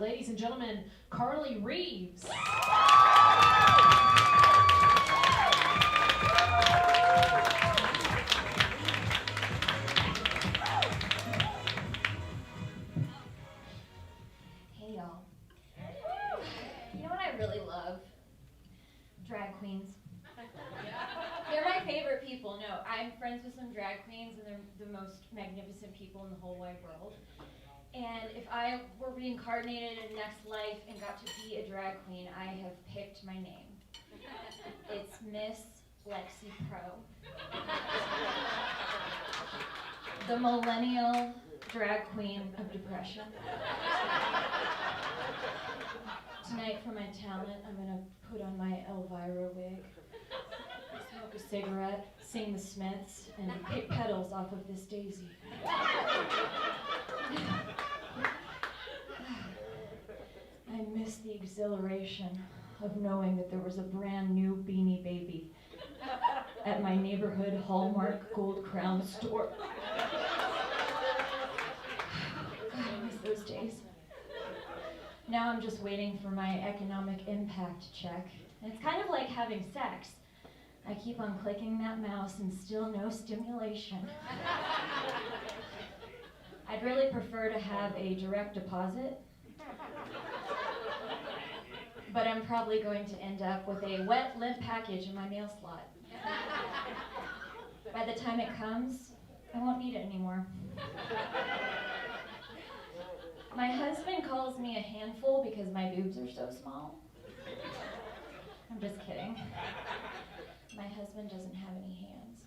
ladies and gentlemen, Carly Reeves. Hey y'all. You know what I really love? Drag queens. They're my favorite people. No, I'm friends with some drag queens, and they're the most magnificent people in the whole wide world. And if I were reincarnated in next life and got to be a drag queen, I have picked my name. It's Miss Lexi Pro. The millennial drag queen of depression. Tonight, for my talent, I'm gonna put on my Elvira wig, smoke a cigarette, sing the Smiths, and pick petals off of this daisy. I miss the exhilaration of knowing that there was a brand new Beanie Baby at my neighborhood Hallmark Gold Crown store. God, I miss those days. Now I'm just waiting for my economic impact check. And it's kind of like having sex. I keep on clicking that mouse and still no stimulation. I'd really prefer to have a direct deposit, but I'm probably going to end up with a wet, limp package in my mail slot. By the time it comes, I won't need it anymore. My husband calls me a handful because my boobs are so small. I'm just kidding. My husband doesn't have any hands.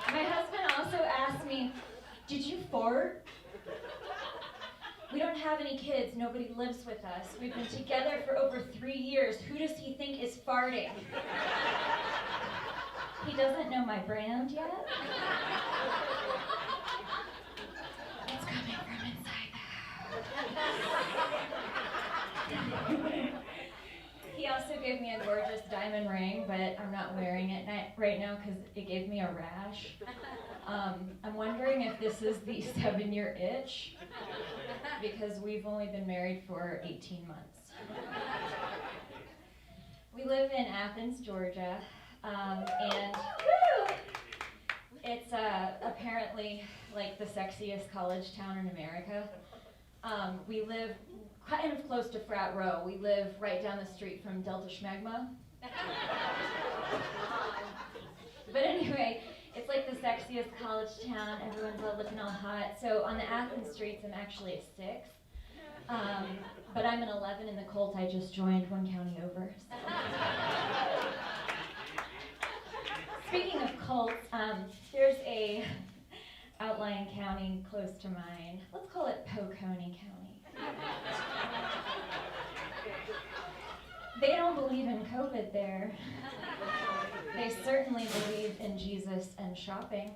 My husband also asked me, "Did you fart?" We don't have any kids. Nobody lives with us. We've been together for over 3 years. Who does he think is farting? He doesn't know my brand yet. It's coming from inside the house. He also gave me a gorgeous diamond ring, but I'm not wearing it right now because it gave me a rash. I'm wondering if this is the 7-year itch, because we've only been married for 18 months. We live in Athens, Georgia, and it's apparently like the sexiest college town in America. We live kind of close to Frat Row. We live right down the street from Delta Schmegma. But anyway, it's like the sexiest college town. Everyone's all looking all hot. So on the Athens streets, I'm actually a 6. But I'm an 11 in the cult I just joined 1 county over. So. Speaking of cults, there's a outlying county close to mine. Let's call it Poconee County. They don't believe in COVID there. They certainly believe in Jesus and shopping.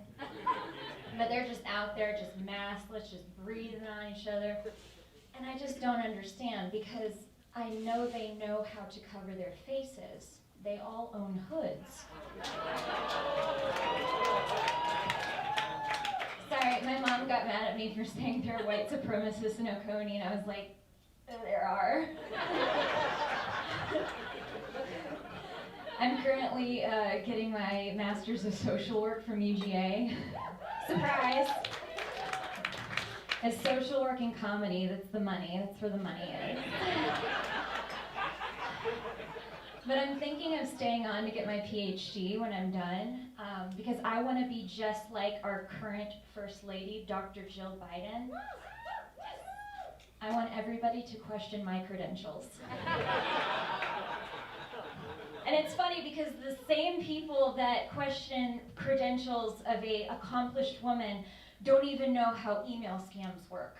But they're just out there, just maskless, just breathing on each other. And I just don't understand, because I know they know how to cover their faces. They all own hoods. Sorry, my mom got mad at me for saying there are white supremacists in Oconee, and I was like, there are. I'm currently getting my Master's of Social Work from UGA. Surprise! It's social work and comedy, that's the money, that's where the money is. But I'm thinking of staying on to get my PhD when I'm done, because I want to be just like our current First Lady, Dr. Jill Biden. I want everybody to question my credentials. And it's funny because the same people that question credentials of an accomplished woman don't even know how email scams work.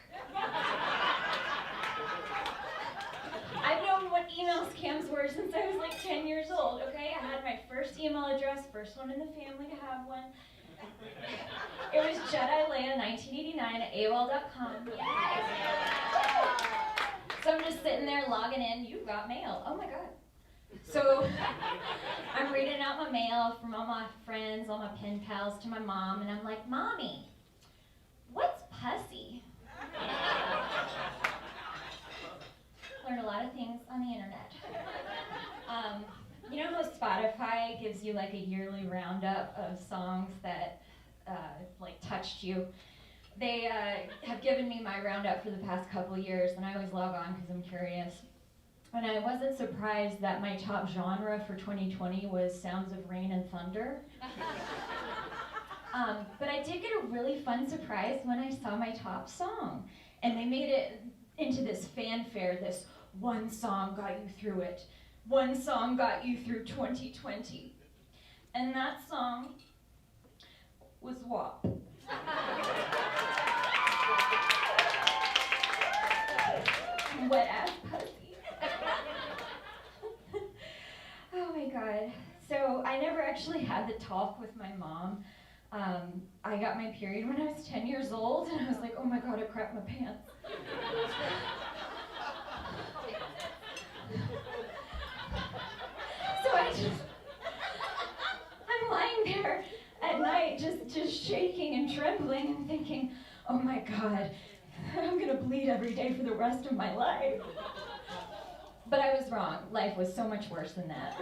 I've known what email scams were since I was like 10 years old, okay? I had my first email address, first one in the family to have one. It was JediLeia1989 at AOL.com. Yes! So I'm just sitting there logging in, you got mail, oh my God. So I'm reading out my mail from all my friends, all my pen pals to my mom, and I'm like, Mommy, what's pussy? you like a yearly roundup of songs that like touched you. They have given me my roundup for the past couple years, and I always log on because I'm curious. And I wasn't surprised that my top genre for 2020 was Sounds of Rain and Thunder. But I did get a really fun surprise when I saw my top song. And they made it into this fanfare, this one song got you through it. One song got you through 2020. And that song was WAP. Wet ass pussy. Oh my god. So I never actually had the talk with my mom. I got my period when I was 10 years old, and I was like, oh my god, I crapped my pants. So I'm lying there at night just shaking and trembling and thinking, oh my god, I'm gonna bleed every day for the rest of my life. But I was wrong. Life was so much worse than that.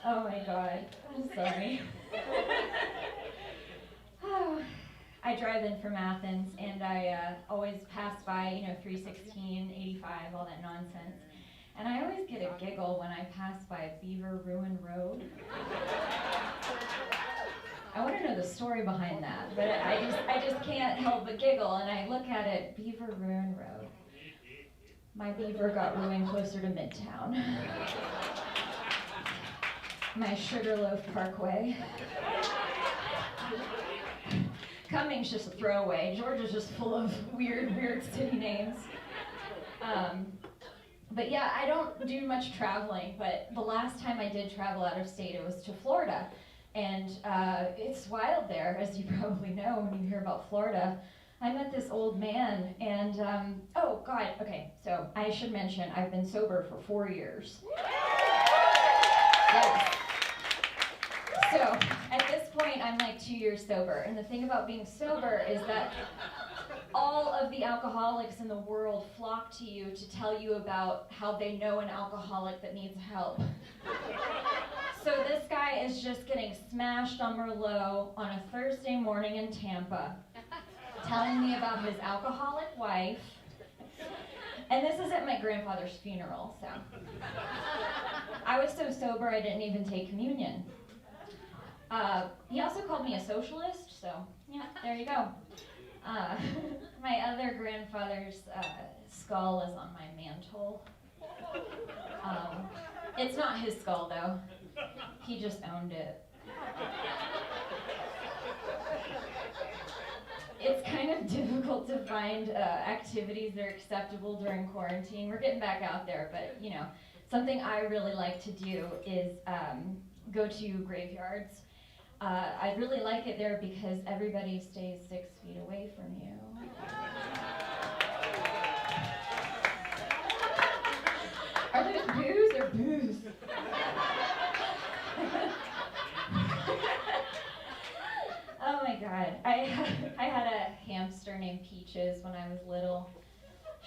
Oh my god, I'm sorry. Oh, I drive in from Athens, and I always pass by, 316, 85, all that nonsense. And I always get a giggle when I pass by Beaver Ruin Road. I want to know the story behind that, but I just can't help but giggle, and I look at it, Beaver Ruin Road. My beaver got ruined closer to Midtown. My Sugarloaf Parkway. Cumming's just a throwaway. Georgia's just full of weird city names. But yeah, I don't do much traveling, but the last time I did travel out of state, it was to Florida. And it's wild there, as you probably know when you hear about Florida. I met this old man, and oh god, okay, so I should mention I've been sober for 4 years. Yes. So at this point, I'm like 2 years sober, and the thing about being sober is that all of the alcoholics in the world flock to you to tell you about how they know an alcoholic that needs help. So this guy is just getting smashed on Merlot on a Thursday morning in Tampa, telling me about his alcoholic wife. And this is at my grandfather's funeral, so. I was so sober I didn't even take communion. He also called me a socialist, so yeah, there you go. My other grandfather's skull is on my mantle. It's not his skull, though. He just owned it. It's kind of difficult to find activities that are acceptable during quarantine. We're getting back out there, but something I really like to do is go to graveyards. I really like it there because everybody stays 6 feet away from you. Are those boos or boos? Oh my god. I had a hamster named Peaches when I was little.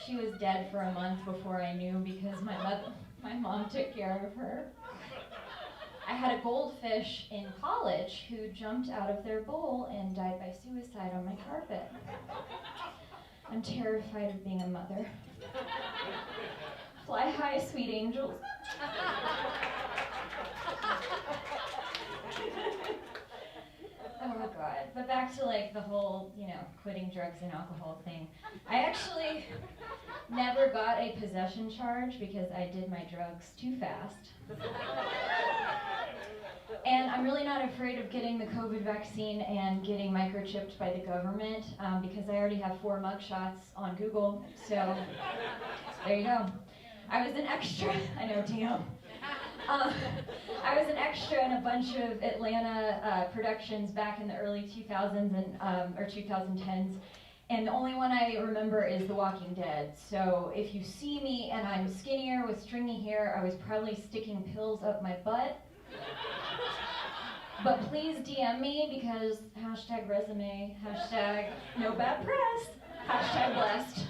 She was dead for a month before I knew because my mom took care of her. I had a goldfish in college who jumped out of their bowl and died by suicide on my carpet. I'm terrified of being a mother. Fly high, sweet angels. Oh god. But back to the whole, quitting drugs and alcohol thing. I actually never got a possession charge because I did my drugs too fast. And I'm really not afraid of getting the COVID vaccine and getting microchipped by the government because I already have 4 mugshots on Google. So there you go. I was an extra. I know, damn. I was an extra in a bunch of Atlanta productions back in the early 2000s and or 2010s, and the only one I remember is The Walking Dead. So if you see me and I'm skinnier with stringy hair, I was probably sticking pills up my butt. But please DM me because #resume, #no bad press, #blessed.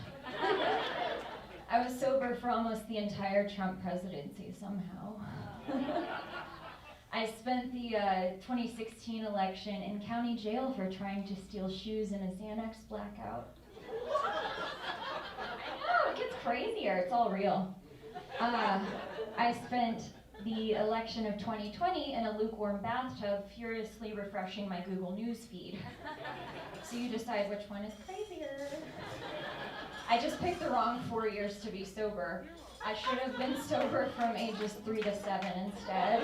I was sober for almost the entire Trump presidency somehow. I spent the 2016 election in county jail for trying to steal shoes in a Xanax blackout. I know, it gets crazier, it's all real. I spent the election of 2020 in a lukewarm bathtub, furiously refreshing my Google News feed. So you decide which one is crazier. I just picked the wrong 4 years to be sober. I should have been sober from ages 3 to 7 instead.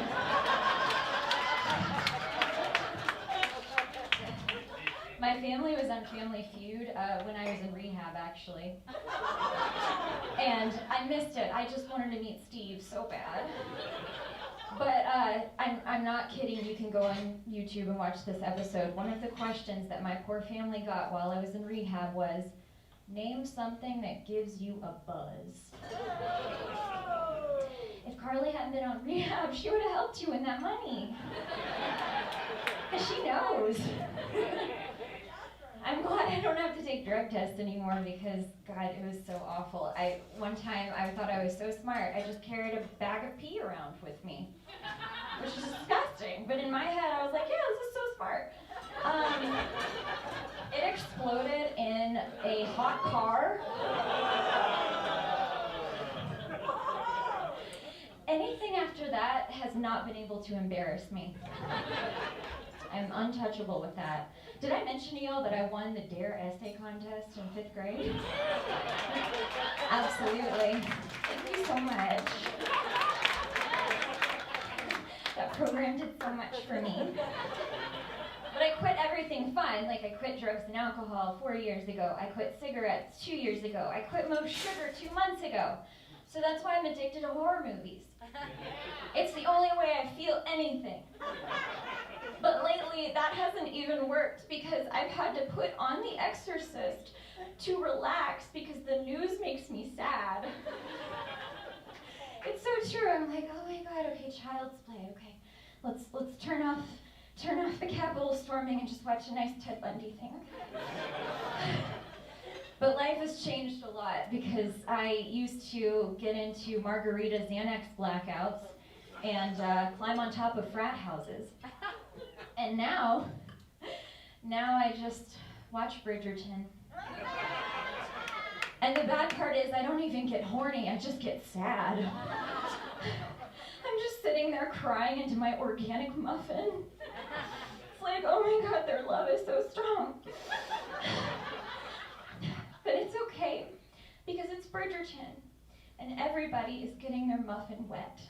My family was on Family Feud when I was in rehab, actually. And I missed it. I just wanted to meet Steve so bad. But I'm not kidding. You can go on YouTube and watch this episode. One of the questions that my poor family got while I was in rehab was, name something that gives you a buzz. If Carly hadn't been on rehab, she would have helped you win that money. Because she knows. I'm glad I don't have to take drug tests anymore because, God, it was so awful. One time I thought I was so smart, I just carried a bag of pee around with me, which is disgusting. But in my head, I was like, yeah, this is so smart. It exploded in a hot car. Anything after that has not been able to embarrass me. I'm untouchable with that. Did I mention to y'all that I won the DARE essay contest in 5th grade? Absolutely. Thank you so much. That program did so much for me. But I quit everything fun, like I quit drugs and alcohol 4 years ago. I quit cigarettes 2 years ago. I quit most sugar 2 months ago. So that's why I'm addicted to horror movies. It's the only way I feel anything. But lately, that hasn't even worked because I've had to put on The Exorcist to relax because the news makes me sad. It's so true. I'm like, oh my God, okay, Child's Play, okay. Let's turn off the Capitol storming and just watch a nice Ted Bundy thing. But life has changed a lot because I used to get into margarita Xanax blackouts and climb on top of frat houses. And now I just watch Bridgerton. And the bad part is I don't even get horny, I just get sad. I'm just sitting there crying into my organic muffin. It's like, oh my God, their love is so strong. But it's okay, because it's Bridgerton, and everybody is getting their muffin wet.